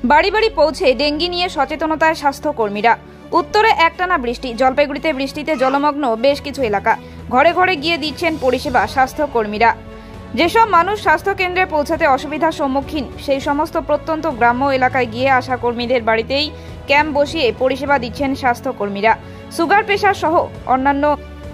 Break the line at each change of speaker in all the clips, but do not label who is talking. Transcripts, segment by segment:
বাড়ি বাড়ি পৌঁছে ডেঙ্গি নিয়ে সচেতনতায় স্বাস্থ্যকর্মীরা। উত্তরে একটানা বৃষ্টি, জলপাইগুড়িতে বৃষ্টিতে জলমগ্ন বেশ কিছু এলাকা। ঘরে ঘরে গিয়ে দিচ্ছেন পরিষেবা স্বাস্থ্যকর্মীরা। যেসব মানুষ স্বাস্থ্যকেন্দ্রে পৌঁছাতে অসুবিধার সম্মুখীন, সেই সমস্ত প্রত্যন্ত গ্রাম্য এলাকায় গিয়ে আশা কর্মীদের বাড়িতেই ক্যাম্প বসিয়ে পরিষেবা দিচ্ছেন স্বাস্থ্যকর্মীরা। সুগার, প্রেশার সহ অন্যান্য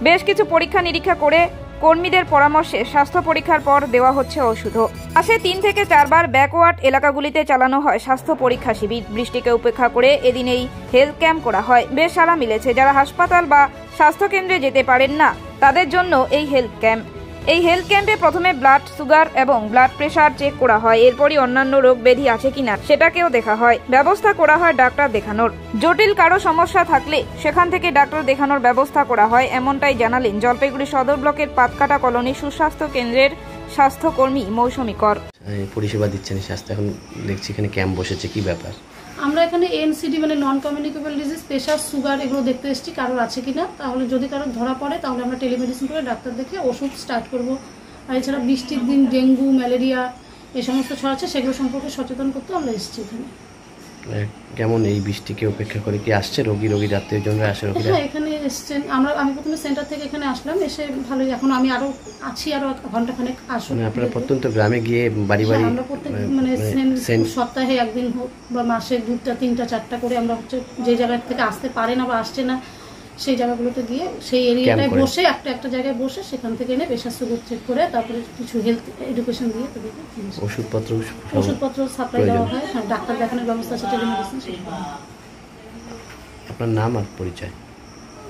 বেশ কিছু পরীক্ষা নিরীক্ষা করে কর্মীদের পরামর্শে স্বাস্থ্য পরীক্ষার পর দেওয়া হচ্ছে ওষুধও। মাসে 3 থেকে 4 বার ব্যাকওয়ার্ড এলাকাগুলিতে চালানো হয় স্বাস্থ্য পরীক্ষা শিবির। বৃষ্টিকে উপেক্ষা করে এদিন এই হেলথ ক্যাম্প করা হয়। বেশ সাড়া মিলেছে। যারা হাসপাতাল বা স্বাস্থ্যকেন্দ্রে যেতে পারেন না, তাদের জন্য এই হেলথ ক্যাম্প। এই হেলথ ক্যাম্পে প্রথমে ব্লাড সুগার এবং ব্লাড প্রেশার চেক করা হয়। এরপরই অন্যান্য রোগ ব্যাধি আছে কিনা সেটাকেও দেখা হয়। ব্যবস্থা করা হয় ডাক্তার দেখানোর। জটিল কারো সমস্যা থাকলে সেখান থেকে ডাক্তার দেখানোর ব্যবস্থা করা হয়, এমনটাই জানালেন জলপাইগুড়ি সদর ব্লকের পাতকাটা কলোনি সুস্বাস্থ্য কেন্দ্রের স্বাস্থ্যকর্মী মৌসুমী কর।
পরিষেবা দিচ্ছেন স্বাস্থ্য, এখন দেখছি এখানে ক্যাম্প বসেছে, কি ব্যাপার?
আমরা এখানে এনসিডি মানে non communicable disease, pressure, sugar এগুলো দেখতে এসেছি কারোর আছে কিনা। তাহলে যদি কারোর ধরা পড়ে তাহলে আমরা টেলিমেডিসিন করে ডাক্তার দেখে ওষুধ স্টার্ট করব। আর এছাড়া বৃষ্টির দিন ডেঙ্গু, ম্যালেরিয়া এই সমস্ত ছড়াচ্ছে, সেগুলো সম্পর্কে সচেতন করতে আমরা এসেছি এখানে।
কেমন এই বৃষ্টিকে উপেক্ষা করে কি আসছে রোগী আত্মীয় জনরা আসে?
হ্যাঁ, এখানে এসছেন। আমি প্রথমে সেন্টার থেকে এখানে আসলাম, এসে ভালোই এখন আমি আরো ঘন্টাখানেক আসবো।
আপনারা প্রত্যন্ত গ্রামে গিয়ে বাড়ি বাড়ি
আমরা প্রত্যেক মানে সপ্তাহে একদিন হোক বা মাসে 2টা 3টা 4টা করে আমরা হচ্ছে যে জায়গা থেকে আসতে পারে না বা আসছে না সেই জায়গাগুলোতে গিয়ে সেই এরিয়াটায় বসে একটা জায়গায় বসে সেখান থেকে এনে প্রেশার সুগার চেক করে তারপরে কিছু হেলথ এডুকেশন দিয়ে ওষুধপত্র সাপ্লাই দেওয়া হয়। হ্যাঁ, ডাক্তার দেখানোর ব্যবস্থা আছে, টেলিমেডিসিন।
আপনার নাম আর পরিচয়?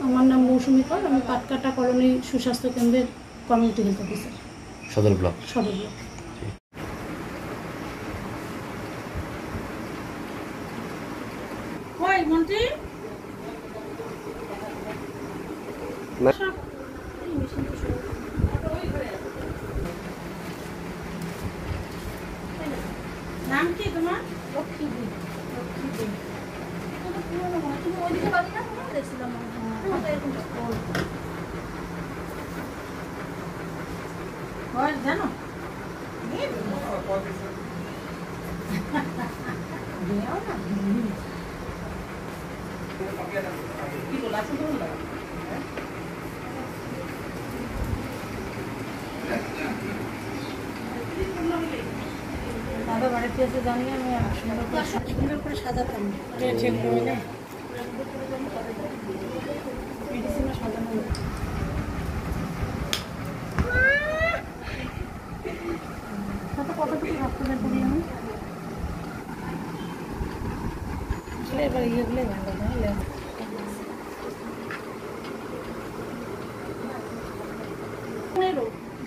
আমার নাম মৌসুমী কর, আমি পাটকাটা কলোনি সুস্বাস্থ্য কেন্দ্রের কমিউনিটি হেলথ অফিসার,
সদর ব্লক।
নাম কি তোমার? জানো কি বলা আছে বললা? দাদা বাড়িতে এসে জানিয়ে আমি সুন্দর করে সাজাতাম। মেডিসিনও সাজানো কতটুকু রক্ত বের করি আমি এবার ইয়েগুলো ভালো তাহলে।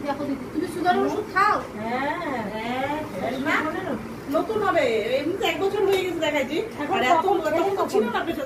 দেখো দিদি, তুমি সুগারের ওষুধ খাও?
নতুন হবে, এমনি 1 বছর হয়ে গেছে দেখাইছি।